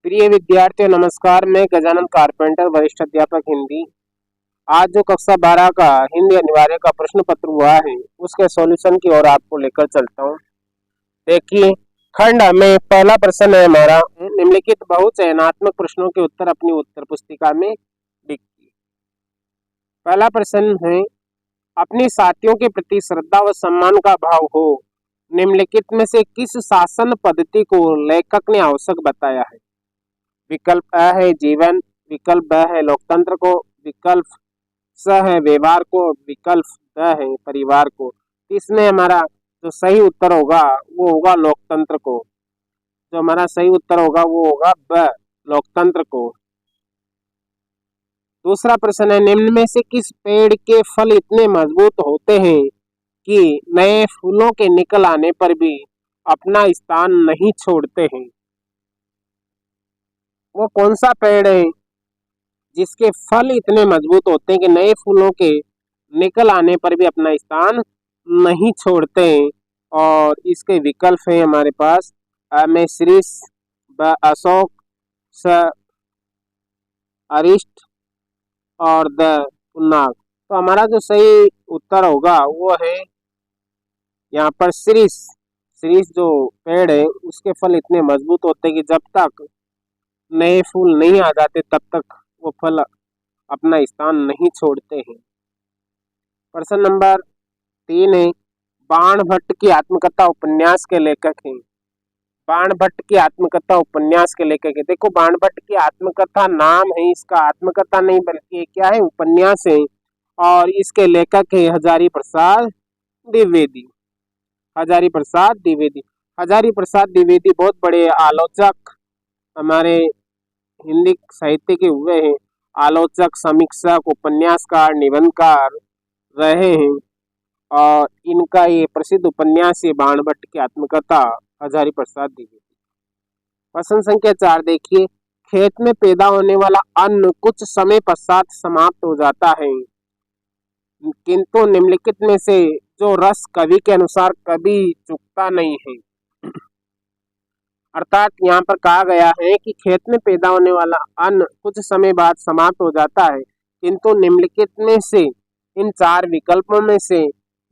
प्रिय विद्यार्थियों नमस्कार। मैं गजानन कारपेंटर वरिष्ठ अध्यापक हिंदी। आज जो कक्षा 12 का हिंदी अनिवार्य का प्रश्न पत्र हुआ है उसके सॉल्यूशन की ओर आपको लेकर चलता हूँ। देखिए, खंड में पहला प्रश्न है हमारा, निम्नलिखित बहुचयनात्मक प्रश्नों के उत्तर अपनी उत्तर पुस्तिका में लिखिए। पहला प्रश्न है, अपनी साथियों के प्रति श्रद्धा व सम्मान का भाव हो। निम्नलिखित में से किस शासन पद्धति को लेखक ने आवश्यक बताया है? विकल्प अ है जीवन, विकल्प ब है लोकतंत्र को, विकल्प स है व्यवहार को, विकल्प द है परिवार को। इसमें हमारा जो सही उत्तर होगा वो होगा लोकतंत्र को। जो हमारा सही उत्तर होगा वो होगा ब, लोकतंत्र को। दूसरा प्रश्न है, निम्न में से किस पेड़ के फल इतने मजबूत होते हैं कि नए फूलों के निकल आने पर भी अपना स्थान नहीं छोड़ते हैं? वो कौन सा पेड़ है जिसके फल इतने मजबूत होते हैं कि नए फूलों के निकल आने पर भी अपना स्थान नहीं छोड़ते हैं? और इसके विकल्प हैं हमारे पास अ में शीरीष, ब अशोक, स अरिष्ट और द पुन्नाग। तो हमारा जो सही उत्तर होगा वो है यहाँ पर शीरीष। शीरीष जो पेड़ है उसके फल इतने मजबूत होते हैं कि जब तक नए फूल नहीं आ जाते तब तक वो फल अपना स्थान नहीं छोड़ते हैं। प्रश्न नंबर 3 है, बाणभट्ट की आत्मकथा उपन्यास के लेखक हैं। बाणभट्ट की आत्मकथा उपन्यास के लेखक है। देखो, बाणभट्ट की आत्मकथा नाम है इसका, आत्मकथा नहीं बल्कि क्या है, उपन्यास है। और इसके लेखक है हजारी प्रसाद द्विवेदी। हजारी प्रसाद द्विवेदी। हजारी प्रसाद द्विवेदी बहुत बड़े आलोचक हमारे हिंदी साहित्य के हुए हैं। आलोचक, समीक्षक, उपन्यासकार, निबंधकार रहे हैं। और इनका ये प्रसिद्ध उपन्यास है बाणभट्ट की आत्मकथा, हजारी प्रसाद द्विवेदी। प्रश्न संख्या 4 देखिए, खेत में पैदा होने वाला अन्न कुछ समय पश्चात समाप्त हो जाता है, किंतु निम्नलिखित में से जो रस कवि के अनुसार कभी चुकता नहीं है। अर्थात यहाँ पर कहा गया है कि खेत में पैदा होने वाला अन्न कुछ समय बाद समाप्त हो जाता है, किंतु निम्नलिखित में से इन 4 विकल्पों में से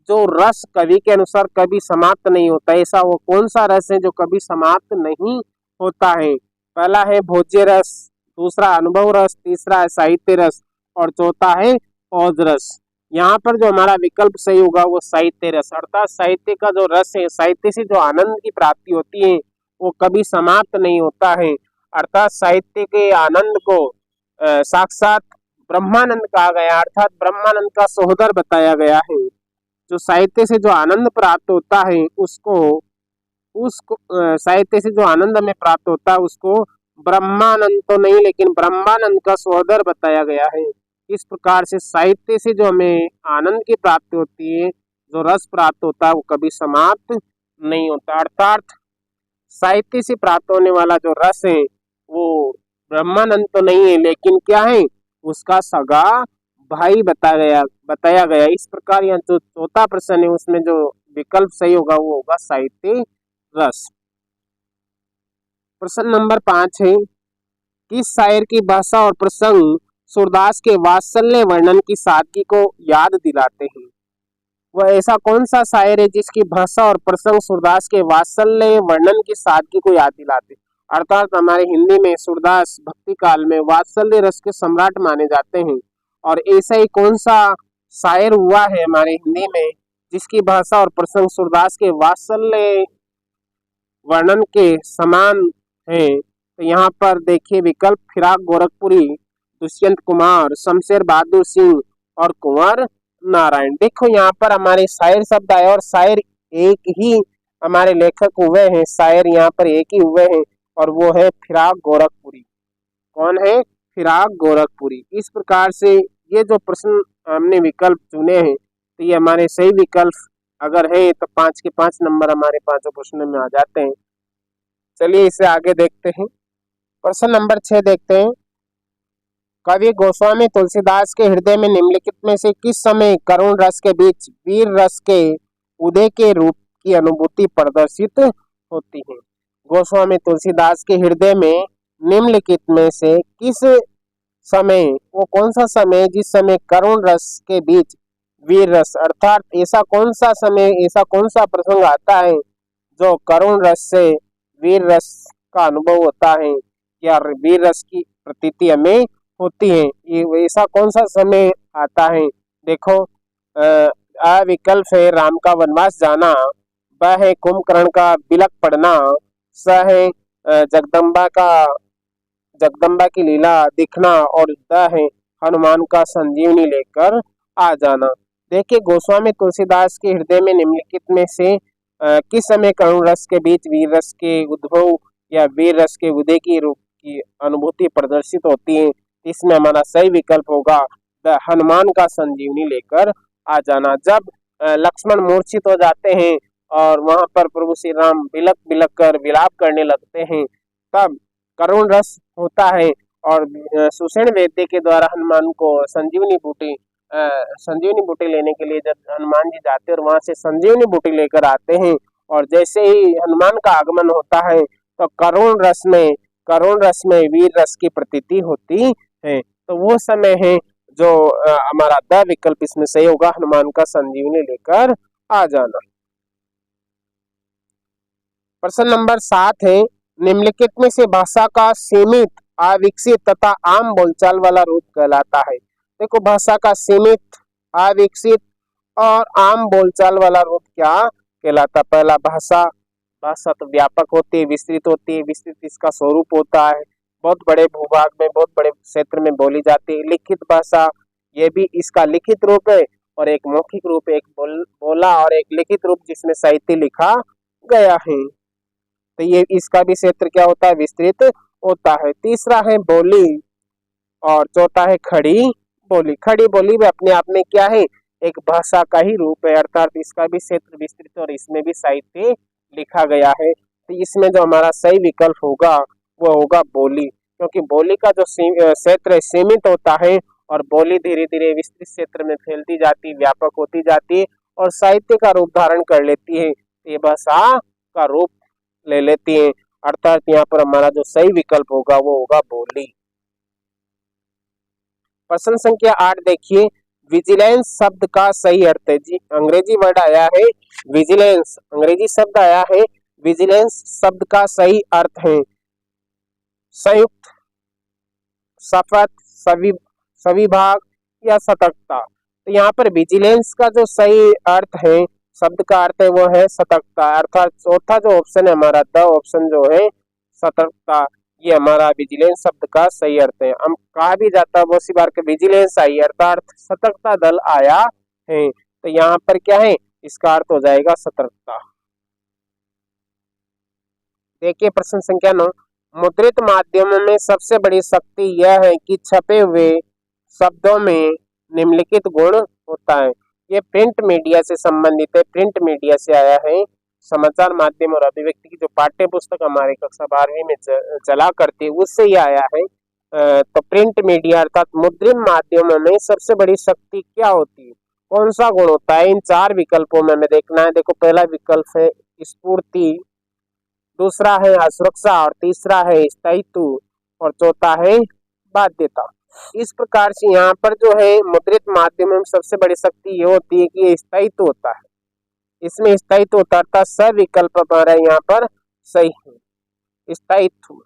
जो रस कवि के अनुसार कभी समाप्त नहीं होता, ऐसा वो कौन सा रस है जो कभी समाप्त नहीं होता है? पहला है भोज्य रस, दूसरा अनुभव रस, तीसरा है साहित्य रस और चौथा है ओज रस। यहाँ पर जो हमारा विकल्प सही होगा वो साहित्य रस। अर्थात साहित्य का जो रस है, साहित्य से जो आनंद की प्राप्ति होती है वो कभी समाप्त नहीं होता है। अर्थात साहित्य के आनंद को साक्षात ब्रह्मानंद कहा गया, अर्थात ब्रह्मानंद का सहोदर बताया गया है। जो साहित्य से जो आनंद प्राप्त होता है उसको साहित्य से जो आनंद हमें प्राप्त होता है उसको ब्रह्मानंद तो नहीं लेकिन ब्रह्मानंद का सहोदर बताया गया है। इस प्रकार से साहित्य से जो हमें आनंद की प्राप्ति होती है, जो रस प्राप्त होता है वो कभी समाप्त नहीं होता। अर्थात साहित्य से प्राप्त होने वाला जो रस है वो ब्रह्मानंद तो नहीं है लेकिन क्या है, उसका सगा भाई बताया गया। इस प्रकार यहाँ जो चौथा प्रश्न है उसमें जो विकल्प सही होगा वो होगा साहित्य रस। प्रश्न नंबर 5 है, किस शायर की भाषा और प्रसंग सूरदास के वात्सल्य वर्णन की सादगी को याद दिलाते हैं? वह ऐसा कौन सा शायर है जिसकी भाषा और प्रसंग सूरदास के वात्सल्य वर्णन की सादगी को याद दिलाते? अर्थात हमारे हिंदी में सूरदास भक्ति काल में वात्सल्य रस के सम्राट माने जाते हैं। और ऐसा ही कौन सा शायर हुआ है हमारे हिंदी में जिसकी भाषा और प्रसंग सूरदास के वात्सल्य वर्णन के समान है? तो यहाँ पर देखिए विकल्प फिराक गोरखपुरी, दुष्यंत कुमार, शमशेर बहादुर सिंह और कुंवर नारायण। देखो यहाँ पर हमारे शायर शब्द आए और शायर एक ही हमारे लेखक हुए हैं, शायर यहाँ पर एक ही हुए हैं और वो है फिराक गोरखपुरी। कौन है? फिराक गोरखपुरी। इस प्रकार से ये जो प्रश्न हमने विकल्प चुने हैं तो ये हमारे सही विकल्प अगर है तो 5 के 5 नंबर हमारे पांचों प्रश्नों में आ जाते हैं। चलिए इसे आगे देखते हैं। प्रश्न नंबर 6 देखते हैं, कवि गोस्वामी तुलसीदास के हृदय में निम्नलिखित में से किस समय करुण रस के बीच वीर रस के उदय के रूप की अनुभूति प्रदर्शित होती है? गोस्वामी तुलसीदास के हृदय में निम्नलिखित में से किस समय, वो कौन सा समय जिस समय करुण रस के बीच वीर रस, अर्थात ऐसा कौन सा समय, ऐसा कौन सा प्रसंग आता है जो करुण रस से वीर रस का अनुभव होता है या वीर रस की प्रतीति हमें होती है, ये ऐसा कौन सा समय आता है। देखो, आ विकल्प है राम का वनवास जाना, ब है कुंभकर्ण का बिलक पड़ना, स है जगदम्बा की लीला दिखना, और द है हनुमान का संजीवनी लेकर आ जाना। देखिए, गोस्वामी तुलसीदास के हृदय में निम्नलिखित में से किस समय करुण रस के बीच वीर रस के उद्भव या वीर रस के उदय की रूप की अनुभूति प्रदर्शित होती है। इसमें हमारा सही विकल्प होगा द हनुमान का संजीवनी लेकर आ जाना। जब लक्ष्मण मूर्छित हो जाते हैं और वहां पर प्रभु श्री राम बिलक बिलक कर विलाप करने लगते हैं, तब करुण रस होता है और सुषेण वैद्य के द्वारा हनुमान को संजीवनी बूटी लेने के लिए जब हनुमान जी जाते हैं और वहां से संजीवनी बूटी लेकर आते हैं, और जैसे ही हनुमान का आगमन होता है तो करुण रस में वीर रस की प्रतीति होती है। तो वो समय है जो हमारा द विकल्प इसमें सही होगा, हनुमान का संजीवनी लेकर आ जाना। प्रश्न नंबर 7 है, निम्नलिखित में से भाषा का सीमित, अविकसित तथा आम बोलचाल वाला रूप कहलाता है। देखो, भाषा का सीमित, अविकसित और आम बोलचाल वाला रूप क्या कहलाता। पहला, भाषा तो व्यापक होती है, विस्तृत होती है, विस्तृत इसका स्वरूप होता है, बहुत बड़े भूभाग में, बहुत बड़े क्षेत्र में बोली जाती है। लिखित भाषा, ये भी इसका लिखित रूप है और एक मौखिक रूप है, एक बोला और एक लिखित रूप जिसमें साहित्य लिखा गया है। तो ये इसका भी क्षेत्र क्या होता है, विस्तृत होता है। तीसरा है बोली और चौथा है खड़ी बोली। खड़ी बोली भी अपने आप में क्या है, एक भाषा का ही रूप है, अर्थात इसका भी क्षेत्र विस्तृत और इसमें भी साहित्य लिखा गया है। तो इसमें जो हमारा सही विकल्प होगा वो होगा बोली, क्योंकि बोली का जो क्षेत्र सीमित होता है और बोली धीरे धीरे विस्तृत क्षेत्र में फैलती जाती, व्यापक होती जाती है और साहित्य का रूप धारण कर लेती है, ये भाषा का रूप ले लेती है। अर्थात यहाँ पर हमारा जो सही विकल्प होगा वो होगा बोली। प्रश्न संख्या 8 देखिए, विजिलेंस शब्द का सही अर्थ है जी। अंग्रेजी वर्ड आया है विजिलेंस, अंग्रेजी शब्द आया है विजिलेंस, शब्द का सही अर्थ है संयुक्त, शपथ, सविभाग या सतर्कता। तो यहाँ पर विजिलेंस का जो सही अर्थ है, शब्द का अर्थ है वो है सतर्कता, अर्थात चौथा जो ऑप्शन है हमारा, द ऑप्शन जो है सतर्कता, ये हमारा विजिलेंस शब्द का सही अर्थ है। हम कहा भी जाता है बहुत सी बार विजिलेंस आई, अर्थात सतर्कता दल आया है, तो यहाँ पर क्या है, इसका अर्थ हो जाएगा सतर्कता। देखिए, प्रश्न संख्या 9, मुद्रित माध्यमों में सबसे बड़ी शक्ति यह है कि छपे हुए शब्दों में निम्नलिखित गुण होता है। ये प्रिंट मीडिया से संबंधित है, प्रिंट मीडिया से आया है। समाचार माध्यम और अभिव्यक्ति की जो पाठ्य पुस्तक हमारे कक्षा 12वीं में चला करती है उससे ये आया है। तो प्रिंट मीडिया अर्थात मुद्रित माध्यमों में सबसे बड़ी शक्ति क्या होती है, कौन सा गुण होता है, इन 4 विकल्पों में हमें देखना है। देखो, पहला विकल्प है स्फूर्ति, दूसरा है असुरक्षा और तीसरा है स्थायित्व और चौथा है बाध्यता। इस प्रकार से यहाँ पर जो है मुद्रित माध्यम में सबसे बड़ी शक्ति ये होती है कि ये स्थायित्व होता है, इसमें स्थायित्व होता है, सविकल्प हमारा यहाँ पर सही है, स्थायित्व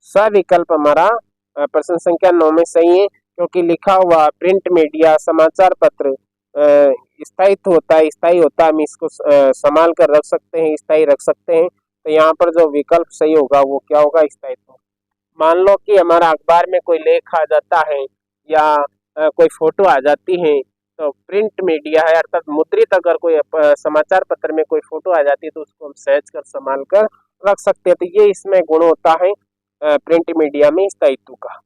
सविकल्प हमारा प्रश्न संख्या 9 में सही है, क्योंकि लिखा हुआ प्रिंट मीडिया समाचार पत्र स्थायित्व होता है, स्थायी होता है, हम इसको संभाल कर रख सकते हैं, स्थायी रख सकते हैं। तो यहाँ पर जो विकल्प सही होगा वो क्या होगा, स्थायित्व। मान लो कि हमारा अखबार में कोई लेख आ जाता है या कोई फोटो आ जाती है, तो प्रिंट मीडिया है अर्थात मुद्रित, अगर कोई समाचार पत्र में कोई फोटो आ जाती है तो उसको हम सहज कर संभाल कर रख सकते हैं। तो ये इसमें गुण होता है प्रिंट मीडिया में स्थायित्व का।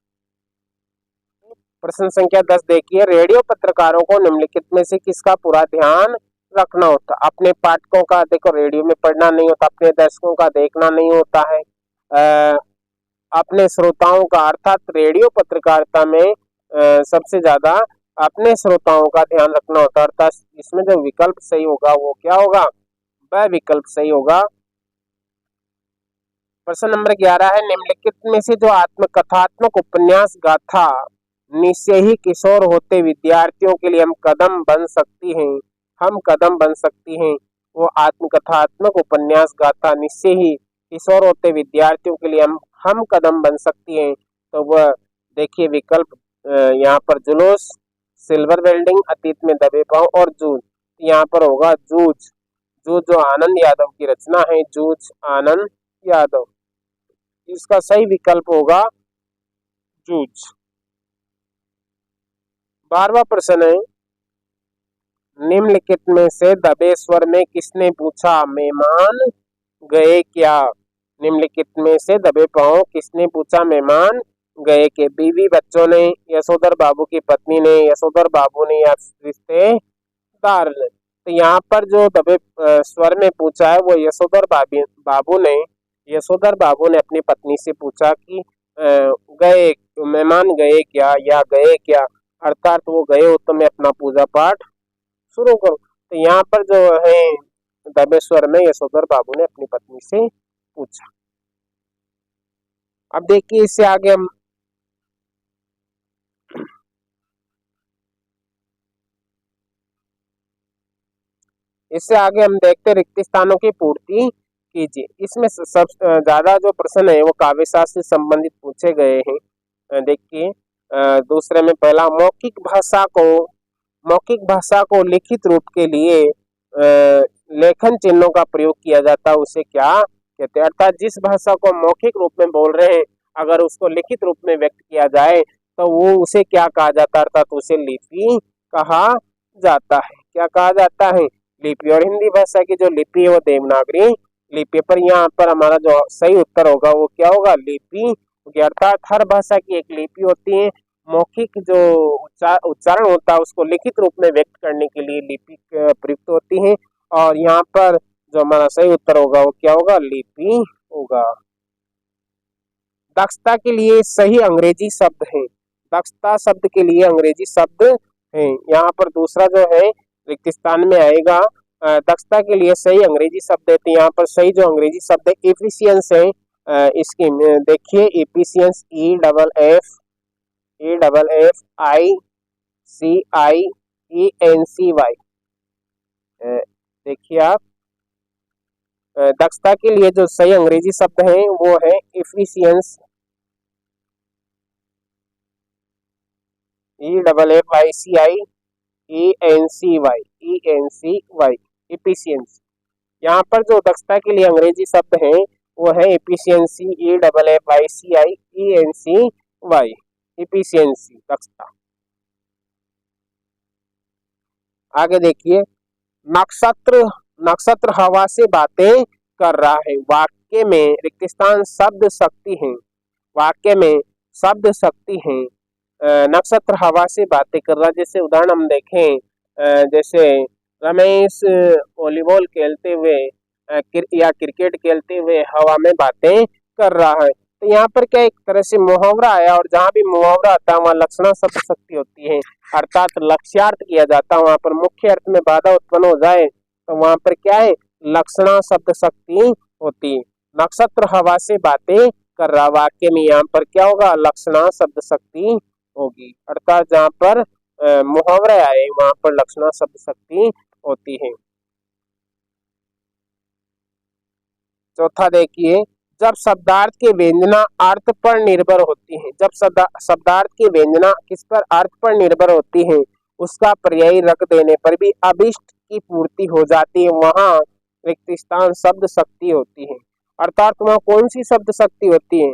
प्रश्न संख्या 10 देखिए, रेडियो पत्रकारों को निम्नलिखित में से किसका पूरा ध्यान रखना होता। अपने पाठकों का, देखो रेडियो में पढ़ना नहीं होता, अपने दर्शकों का देखना नहीं होता है, अपने श्रोताओं का, अर्थात रेडियो पत्रकारिता में सबसे ज्यादा अपने श्रोताओं का ध्यान रखना होता है। अर्थात इसमें जो विकल्प सही होगा वो क्या होगा, वह विकल्प सही होगा, प्रश्न नंबर 11 है, निम्नलिखित में से जो आत्मकथात्मक उपन्यास गाथा निश्चय ही किशोर होते विद्यार्थियों के लिए हम कदम बन सकती हैं, वो आत्मकथात्मक उपन्यास गाथा निश्चय ही किशोर होते विद्यार्थियों के लिए हम कदम बन सकती हैं। तो वह देखिए विकल्प यहाँ पर जुलूस, सिल्वर वेल्डिंग, अतीत में दबे पांव और जूझ। यहाँ पर होगा जूझ। जूझ जो आनंद यादव की रचना है, जूझ आनंद यादव, इसका सही विकल्प होगा जूझ। 12वां प्रश्न है, निम्नलिखित में से दबे स्वर में किसने पूछा मेहमान गए क्या? निम्नलिखित में से दबे पांव किसने पूछा मेहमान गए के? बीवी बच्चों ने, यशोधर बाबू की पत्नी ने, यशोधर बाबू ने या रिश्तेदार ने? तो यहाँ पर जो दबे स्वर में पूछा है वो बाबू ने, यशोधर बाबू ने अपनी पत्नी से पूछा कि गए मेहमान गए क्या या गए क्या, अर्थात वो गए हो तो मैं अपना पूजा पाठ शुरू करूं। तो यहाँ पर जो है दबे स्वर में यशोधर बाबू ने अपनी पत्नी से पूछा। अब देखिए इससे आगे हम देखते रिक्त स्थानों की पूर्ति कीजिए। इसमें सब ज्यादा जो प्रश्न है वो काव्य शास्त्र से संबंधित पूछे गए हैं। देखिए दूसरे में पहला, मौखिक भाषा को लिखित रूप के लिए लेखन चिन्हों का प्रयोग किया जाता है, उसे क्या कहते हैं? अर्थात जिस भाषा को मौखिक रूप में बोल रहे हैं अगर उसको लिखित रूप में व्यक्त किया जाए तो वो उसे क्या कहा जाता है? अर्थात उसे लिपि कहा जाता है। क्या कहा जाता है? लिपि। और हिंदी भाषा की जो लिपि है वो देवनागरी लिपि। पर यहाँ पर हमारा जो सही उत्तर होगा वो क्या होगा? लिपि। अर्थात हर भाषा की एक लिपि होती है, मौखिक जो उच्चारण होता है उसको लिखित रूप में व्यक्त करने के लिए लिपि प्रयुक्त होती है। और यहाँ पर जो हमारा सही उत्तर होगा वो क्या होगा? लिपि होगा। दक्षता के लिए सही अंग्रेजी शब्द है, दक्षता शब्द के लिए अंग्रेजी शब्द है। यहाँ पर दूसरा जो है रिक्त स्थान में आएगा, दक्षता के लिए सही अंग्रेजी शब्द है। तो यहाँ पर सही जो अंग्रेजी शब्द है एफिशिएंस है। इसकी देखिए एफिशिएंस, EFFICIENCY। देखिए आप दक्षता के लिए जो सही अंग्रेजी शब्द है वो है एफिशिएंस, EFFICIENCY, एफिशिएंस। यहाँ पर जो दक्षता के लिए अंग्रेजी शब्द है वो है एफिशिएंसी, EFFICIENCY, एफिशिएंसी, दक्षता। आगे देखिए, नक्षत्र हवा से बातें कर रहा है, वाक्य में रिक्त स्थान शब्द शक्ति है, वाक्य में शब्द शक्ति है। नक्षत्र हवा से बातें कर रहा है, जैसे उदाहरण हम देखें, जैसे रमेश वॉलीबॉल खेलते हुए या क्रिकेट खेलते हुए हवा में बातें कर रहा है। तो यहाँ पर क्या एक तरह से मुहावरा आया, और जहाँ भी मुहावरा आता है वहाँ लक्षणा शब्द शक्ति होती है, अर्थात लक्ष्यार्थ किया जाता है। वहाँ पर मुख्य अर्थ में बाधा उत्पन्न हो जाए तो वहाँ पर क्या है? लक्षणा शब्द शक्ति होती है। नक्षत्र हवा से बातें कर रहा, वाक्य में यहाँ पर क्या होगा? लक्षणा शब्द शक्ति होगी, अर्थात जहाँ पर मुहावरा आए वहाँ पर लक्षणा शब्द शक्ति होती है। चौथा देखिए, जब शब्दार्थ के व्यंजना अर्थ पर निर्भर होती है, जब शब्दार्थ की व्यंजना किस पर? अर्थ पर निर्भर होती है, उसका पर्यायी रख देने पर भी अभिष्ट की पूर्ति हो जाती है, वहाँ रिक्त स्थान शब्द शक्ति होती है। अर्थात वहाँ कौन सी शब्द शक्ति होती है?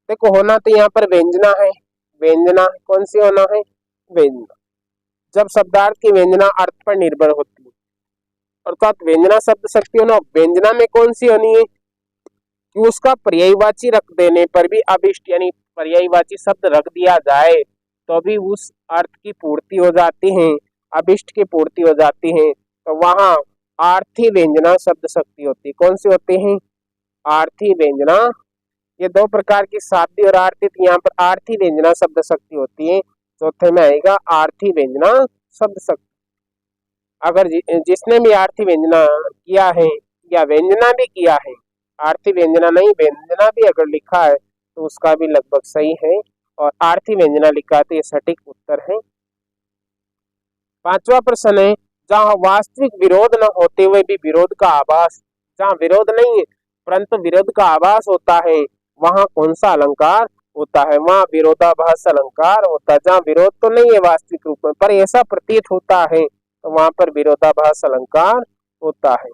देखो होना तो यहाँ पर व्यंजना है, व्यंजना कौन सी होना है? व्यंजना। जब शब्दार्थ की व्यंजना अर्थ पर निर्भर होती है अर्थात व्यंजना शब्द शक्ति होना, व्यंजना में कौन सी होनी है? कि उसका पर्यायवाची रख देने पर भी अभिष्ट, यानी पर्यायवाची शब्द रख दिया जाए तो भी उस अर्थ की पूर्ति हो जाती है, अभिष्ट की पूर्ति हो जाती है। तो वहाँ आर्थी व्यंजना शब्द शक्ति होती है। कौन सी होती है? आर्थी व्यंजना। ये दो प्रकार की शाब्दी और आर्थी, यहाँ पर आर्थी व्यंजना शब्द शक्ति होती है। चौथे में आएगा आर्थी व्यंजना शब्द शक्ति। अगर जिसने भी आर्थी व्यंजना किया है या व्यंजना भी किया है आर्थी व्यंजना नहीं, व्यंजना भी अगर लिखा है तो उसका भी लगभग सही है, और आर्थी व्यंजना लिखा है तो ये सटीक उत्तर है। पांचवा प्रश्न है, जहां वास्तविक विरोध न होते हुए भी विरोध का आभास, जहां विरोध नहीं है परंतु विरोध का आभास होता है, वहां कौन सा अलंकार होता है? वहां विरोधाभास अलंकार होता है। जहां विरोध तो नहीं है वास्तविक रूप में पर ऐसा प्रतीत होता है तो वहां पर विरोधाभास अलंकार होता है।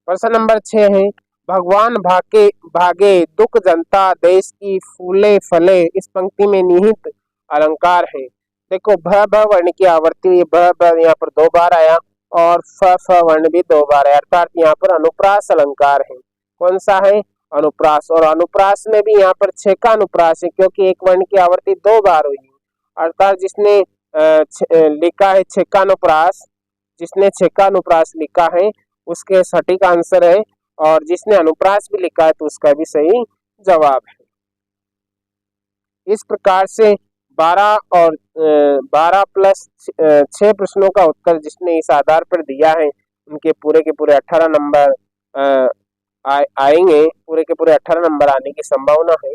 प्रश्न नंबर 6 है, भगवान भागे भागे दुख जनता देश की फूले फले, इस पंक्ति में निहित अलंकार है। देखो भ भ वर्ण की आवर्ती हुई, भ भ यहाँ पर 2 बार आया और फ वर्ण भी 2 बार आया, अर्थात यहाँ पर अनुप्रास अलंकार है। कौन सा है? अनुप्रास। और अनुप्रास में भी यहाँ पर 6 का अनुप्रास है क्योंकि एक वर्ण की आवर्ती 2 बार हुई, अर्थात जिसने लिखा है 6 का अनुप्रास, जिसने 6 का अनुप्रास लिखा है उसके सटीक आंसर है, और जिसने अनुप्रास भी लिखा है तो उसका भी सही जवाब है। इस प्रकार से 12 और 12 प्लस 6 प्रश्नों का उत्तर जिसने इस आधार पर दिया है उनके पूरे के पूरे 18 नंबर आएंगे, पूरे के पूरे 18 नंबर आने की संभावना है।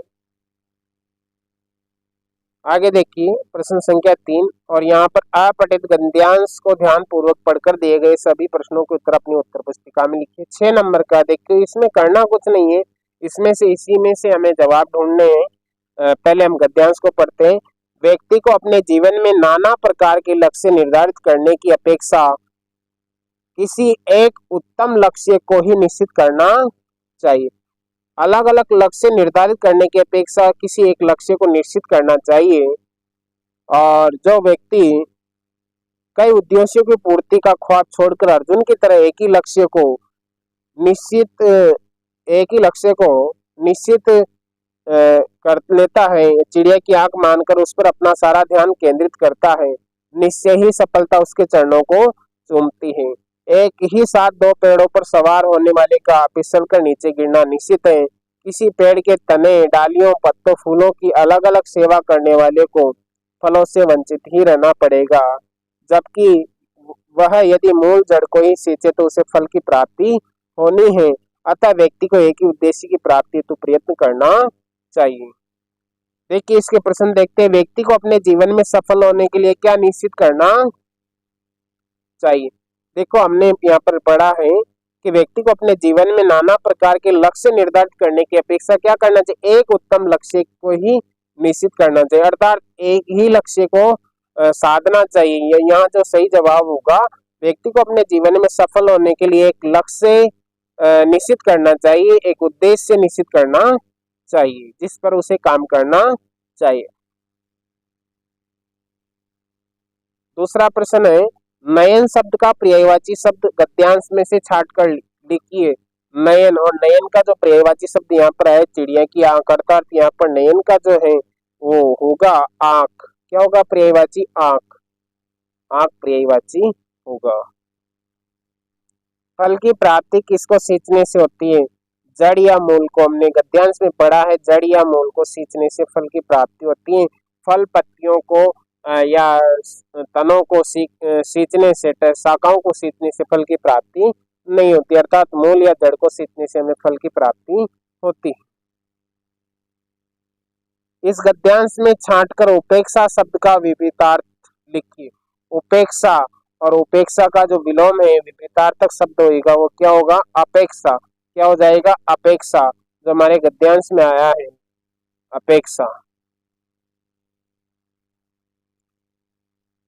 आगे देखिए प्रश्न संख्या 3, और यहाँ पर अपठित गद्यांश को ध्यान पूर्वक पढ़कर दिए गए सभी प्रश्नों के उत्तर अपनी उत्तर पुस्तिका में लिखिए। 6 नंबर का देखिए, इसमें करना कुछ नहीं है, इसमें से इसी में से हमें जवाब ढूंढने हैं। पहले हम गद्यांश को पढ़ते हैं। व्यक्ति को अपने जीवन में नाना प्रकार के लक्ष्य निर्धारित करने की अपेक्षा किसी एक उत्तम लक्ष्य को ही निश्चित करना चाहिए। अलग अलग लक्ष्य निर्धारित करने की अपेक्षा किसी एक लक्ष्य को निश्चित करना चाहिए, और जो व्यक्ति कई उद्देश्यों की पूर्ति का ख्वाब छोड़कर अर्जुन की तरह एक ही लक्ष्य को निश्चित कर लेता है, चिड़िया की आंख मानकर उस पर अपना सारा ध्यान केंद्रित करता है, निश्चय ही सफलता उसके चरणों को चूमती है। एक ही साथ 2 पेड़ों पर सवार होने वाले का फिसल कर नीचे गिरना निश्चित है। किसी पेड़ के तने, डालियों, पत्तों, फूलों की अलग अलग सेवा करने वाले को फलों से वंचित ही रहना पड़ेगा, जबकि वह यदि मूल जड़ को ही सींचे तो उसे फल की प्राप्ति होनी है। अतः व्यक्ति को एक ही उद्देश्य की प्राप्ति हेतु प्रयत्न करना चाहिए। देखिए इसके प्रश्न देखते हैं। व्यक्ति को अपने जीवन में सफल होने के लिए क्या निश्चित करना चाहिए? देखो हमने यहाँ पर पढ़ा है कि व्यक्ति को अपने जीवन में नाना प्रकार के लक्ष्य निर्धारित करने की अपेक्षा क्या करना चाहिए? एक उत्तम लक्ष्य को ही निश्चित करना चाहिए, अर्थात एक ही लक्ष्य को साधना चाहिए। यहाँ जो सही जवाब होगा, व्यक्ति को अपने जीवन में सफल होने के लिए एक लक्ष्य निश्चित करना चाहिए, एक उद्देश्य निश्चित करना चाहिए जिस पर उसे काम करना चाहिए। दूसरा प्रश्न है, नयन शब्द का पर्यायवाची शब्द गद्यांश में से छांटकर लिखिए। नयन, और नयन का जो पर्यायवाची शब्द यहाँ पर है चिड़िया की आंख, अर्थात यहाँ पर नयन का जो है वो होगा आंख। क्या होगा? पर्यायवाची आंख, आंख पर्यायवाची होगा। फल की प्राप्ति किसको सींचने से होती है? जड़ या मूल को। हमने गद्यांश में पढ़ा है जड़ या मूल को सींचने से फल की प्राप्ति होती है। फल पत्तियों को या तनों को सींचने से, शाखाओं को सींचने से फल की प्राप्ति नहीं होती, अर्थात मूल या जड़ को सींचने से हमें फल की प्राप्ति होती है। इस गद्यांश में छांटकर उपेक्षा शब्द का विपरीतार्थ लिखिए। उपेक्षा, और उपेक्षा का जो विलोम है विपरीतार्थक शब्द होगा वो क्या होगा? अपेक्षा। क्या हो जाएगा? अपेक्षा, जो हमारे गद्यांश में आया है अपेक्षा।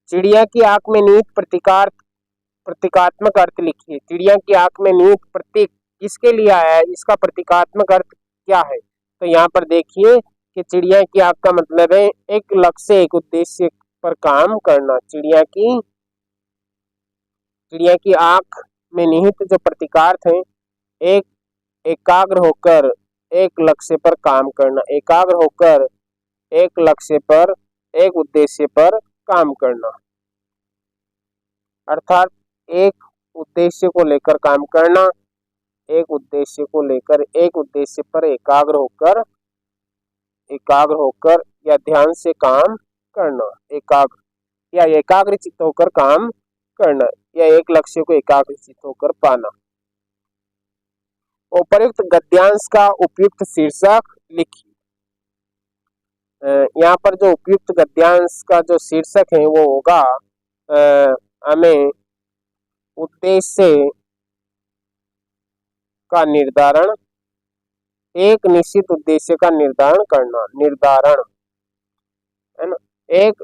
चिड़िया की आंख में निहित प्रतीकात्मक अर्थ लिखिए। चिड़िया की आंख में निहित प्रतीक किसके लिए आया है? इसका प्रतीकात्मक अर्थ क्या है? तो यहाँ पर देखिए कि चिड़िया की आंख का मतलब है एक लक्ष्य, एक उद्देश्य पर काम करना। चिड़िया की आंख में निहित जो प्रतीकार्थ है, एक एकाग्र होकर एक लक्ष्य पर काम करना, एकाग्र होकर एक लक्ष्य पर, एक उद्देश्य पर काम करना, अर्थात एक उद्देश्य को लेकर काम करना, एक उद्देश्य को लेकर, एक उद्देश्य पर एकाग्र होकर या ध्यान से काम करना, एकाग्र चित्त होकर काम करना, या एक लक्ष्य को एकाग्र चित्त होकर पाना। उपर्युक्त गद्यांश का उपयुक्त शीर्षक लिखिए। यहाँ पर जो उपयुक्त गद्यांश का जो शीर्षक है वो होगा हमें उद्देश्य का निर्धारण, एक निश्चित उद्देश्य का निर्धारण करना, निर्धारण है ना। एक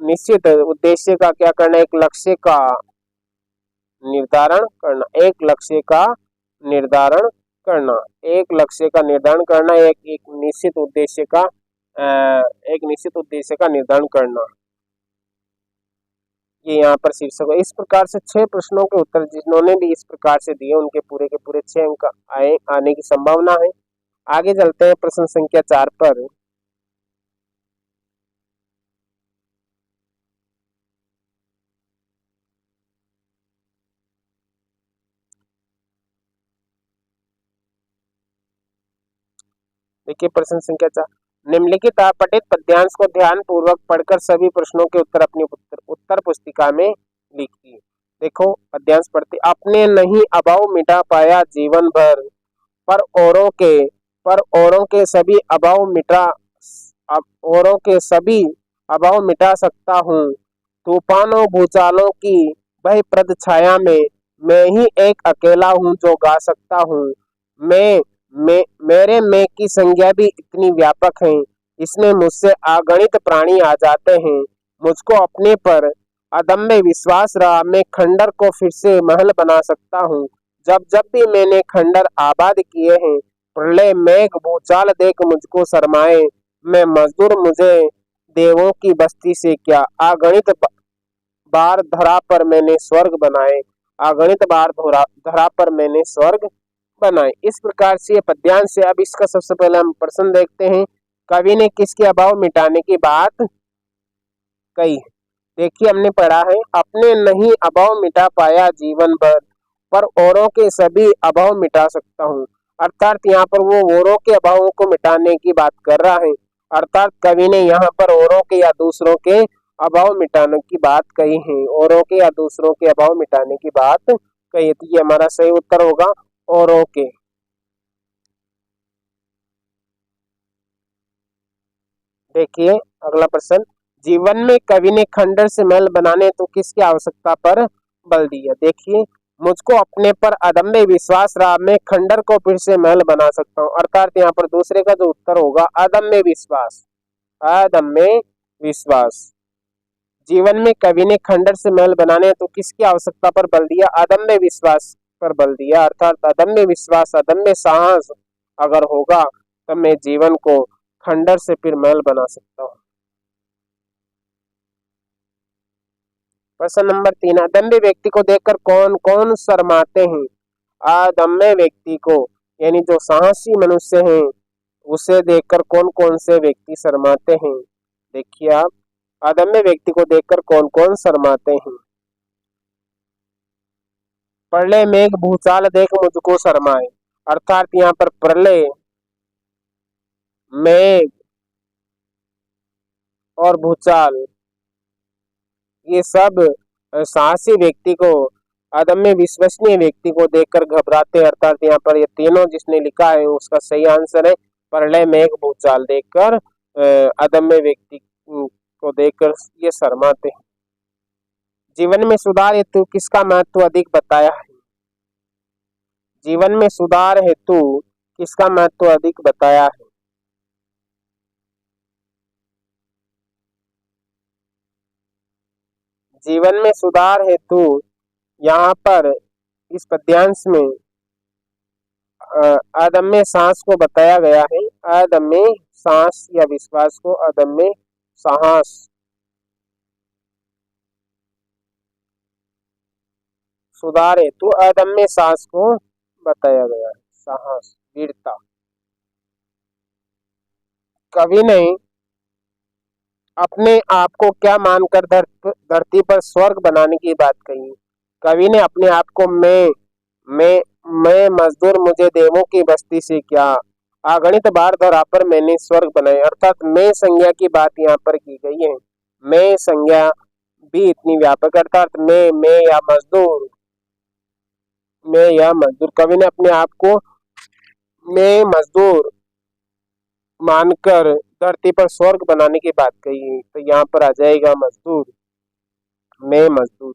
निश्चित उद्देश्य का क्या करना, एक लक्ष्य का निर्धारण करना, एक लक्ष्य का निर्धारण करना, एक लक्ष्य का निर्धारण करना, एक निश्चित उद्देश्य का एक निश्चित उद्देश्य का निर्धारण करना, ये यहाँ पर शीर्षक है। इस प्रकार से 6 प्रश्नों के उत्तर जिन्होंने भी इस प्रकार से दिए उनके पूरे के पूरे 6 अंक आने की संभावना है। आगे चलते हैं प्रश्न संख्या 4 पर। देखिए प्रश्न संख्या 4, निम्नलिखित पठित पद्यांश को ध्यान पूर्वक पढ़कर सभी प्रश्नों के उत्तर अपनी उत्तर पुस्तिका में लिखिए। देखो पद्यांश पढ़ते, अपने नहीं अभाव मिटा पाया जीवन भर, पर औरों के सभी अभाव मिटा, औरों के सभी अभाव मिटा सकता हूँ। तूफानों भूचालों की भयप्रद छाया में मैं ही एक अकेला हूँ जो गा सकता हूँ। मेरे मैं की संज्ञा भी इतनी व्यापक है, इसमें मुझसे अगणित प्राणी आ जाते हैं। मुझको अपने पर अदम्य विश्वास रहा, मैं खंडर को फिर से महल बना सकता हूँ। जब जब भी मैंने खंडर आबाद किए हैं, प्रलय मेघ भूचाल देख मुझको शरमाए। मैं मजदूर, मुझे देवों की बस्ती से क्या, अगणित बार धरा पर मैंने स्वर्ग बनाए, अगणित बार धरा पर मैंने स्वर्ग बनाए। इस प्रकार से पद्यांश से। अब इसका सबसे पहले हम प्रश्न देखते हैं, कवि ने किसके अभाव मिटाने की बात कही। देखिए हमने पढ़ा है, अपने नहीं अभाव मिटा पाया जीवन भर, पर औरों के सभी अभाव मिटा सकता हूँ। अर्थात यहाँ पर वो औरों के अभावों को मिटाने की बात कर रहा है। अर्थात कवि ने यहाँ पर औरों के या दूसरों के अभाव मिटाने की बात कही है, औरों के या दूसरों के अभाव मिटाने की बात कही है। तो ये हमारा सही उत्तर होगा, औरों के। देखिए अगला प्रश्न, जीवन में कवि ने खंडर से महल बनाने तो किसकी आवश्यकता पर बल दिया। देखिए, मुझको अपने पर अदम्य विश्वास रहा, मैं खंडर को फिर से महल बना सकता हूँ। अर्थात यहाँ पर दूसरे का जो उत्तर होगा अदम्य विश्वास, अदम्य विश्वास। जीवन में कवि ने खंडर से महल बनाने तो किसकी आवश्यकता पर बल दिया, अदम्य विश्वास पर बल दिया। अर्थात अदम्य विश्वास, अदम्य साहस अगर होगा तब मैं जीवन को खंडर से फिर महल बना सकता हूँ। प्रश्न नंबर 3, अदम्य व्यक्ति को देखकर कौन कौन शर्माते हैं। अदम्य व्यक्ति को यानी जो साहसी मनुष्य हैं उसे देखकर कौन कौन से व्यक्ति शर्माते हैं। देखिए आप, अदम्य व्यक्ति को देखकर कौन कौन शर्माते हैं। प्रलय मेघ भूचाल देख मुझको शर्माए। अर्थात यहाँ पर प्रलय, मेघ और भूचाल ये सब साहसी व्यक्ति को, अदम्य विश्वसनीय व्यक्ति को देखकर घबराते हैं। अर्थात यहाँ पर ये तीनों जिसने लिखा है उसका सही आंसर है प्रलय मेघ भूचाल देखकर, अदम्य व्यक्ति को देखकर ये शर्माते हैं। जीवन में सुधार हेतु किसका महत्व अधिक बताया है। जीवन में सुधार हेतु किसका महत्व अधिक बताया है। जीवन में सुधार हेतु यहाँ पर इस पद्यांश में अदम्य साहस को बताया गया है। अदम्य साहस या विश्वास को अदम्य साहस, सुधार हेतु अदम्य साहस को बताया गया है। साहस, वीरता। कवि ने अपने आप को क्या मानकर धरती पर स्वर्ग बनाने की बात कही। कवि ने अपने आप को मैं मजदूर, मुझे देवों की बस्ती से क्या, अगणित बार धरा पर मैंने स्वर्ग बनाए। अर्थात मैं संज्ञा की बात यहाँ पर की गई है। मैं संज्ञा भी इतनी व्यापक, अर्थात मैं या मजदूर, मैं या मजदूर। कवि ने अपने आप को में मजदूर मानकर धरती पर स्वर्ग बनाने की बात कही है, तो यहाँ पर आ जाएगा मजदूर में मजदूर।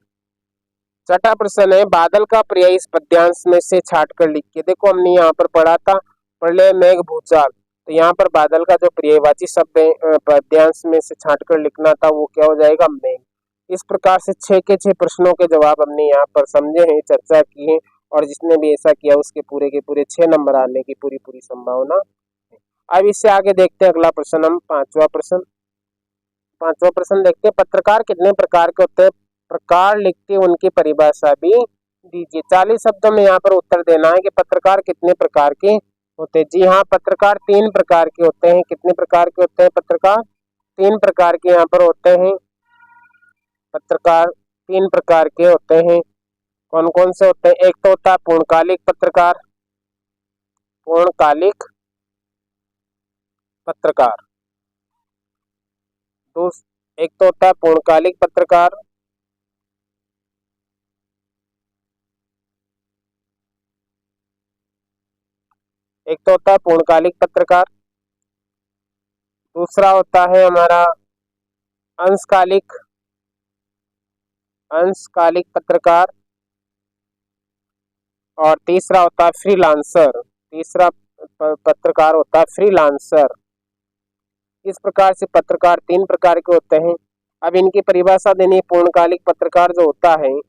छठा प्रश्न है, बादल का पर्याय इस पद्यांश में से छाट कर लिखिए। देखो हमने यहाँ पर पढ़ा था प्रलय मेघ भूचाल, तो यहाँ पर बादल का जो पर्यायवाची शब्द है पद्यांश में से छाट कर लिखना था, वो क्या हो जाएगा, मेघ। इस प्रकार से 6 के 6 प्रश्नों के जवाब हमने यहाँ पर समझे हैं, चर्चा की है, और जिसने भी ऐसा किया उसके पूरे के पूरे 6 नंबर आने की पूरी पूरी संभावना है। अब इससे आगे देखते हैं अगला प्रश्न, हम पांचवा प्रश्न देखते हैं, पत्रकार कितने प्रकार के होते हैं, प्रकार लिख के उनकी परिभाषा भी दीजिए। 40 शब्दों में यहाँ पर उत्तर देना है कि पत्रकार कितने प्रकार के होते हैं। जी हाँ, पत्रकार 3 प्रकार के होते हैं। कितने प्रकार के होते हैं पत्रकार, 3 प्रकार के यहाँ पर होते हैं। पत्रकार 3 प्रकार के होते हैं। कौन कौन से होते हैं, एक तो होता है पूर्णकालिक पत्रकार, पूर्णकालिक पत्रकार, एक तो होता है पूर्णकालिक पत्रकार, एक तो होता है पूर्णकालिक पत्रकार, दूसरा होता है हमारा अंशकालिक पत्रकार, और तीसरा होता है फ्रीलांसर। तीसरा पत्रकार होता है फ्रीलांसर। इस प्रकार से पत्रकार 3 प्रकार के होते हैं। अब इनकी परिभाषा देनी, पूर्णकालिक पत्रकार जो होता है,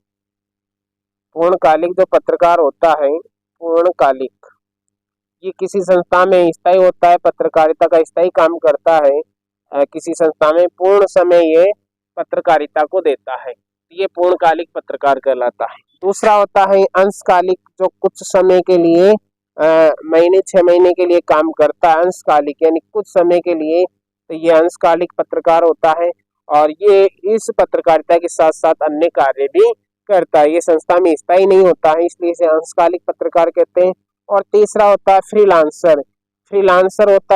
पूर्णकालिक जो पत्रकार होता है, पूर्णकालिक ये किसी संस्था में स्थायी होता है, पत्रकारिता का स्थायी काम करता है, किसी संस्था में पूर्ण समय ये पत्रकारिता को देता है, ये पूर्णकालिक पत्रकार कहलाता है। दूसरा होता है अंशकालिक, जो कुछ समय के लिए महीने 6 महीने के लिए काम करता है, अंशकालिक यानी कुछ समय के लिए, तो ये अंशकालिक पत्रकार होता है, और ये इस पत्रकारिता के साथ साथ अन्य कार्य भी करता है, ये संस्था में स्थायी नहीं होता है, इसलिए इसे अंशकालिक पत्रकार कहते हैं। और तीसरा होता है फ्रीलांसर। फ्रीलांसर होता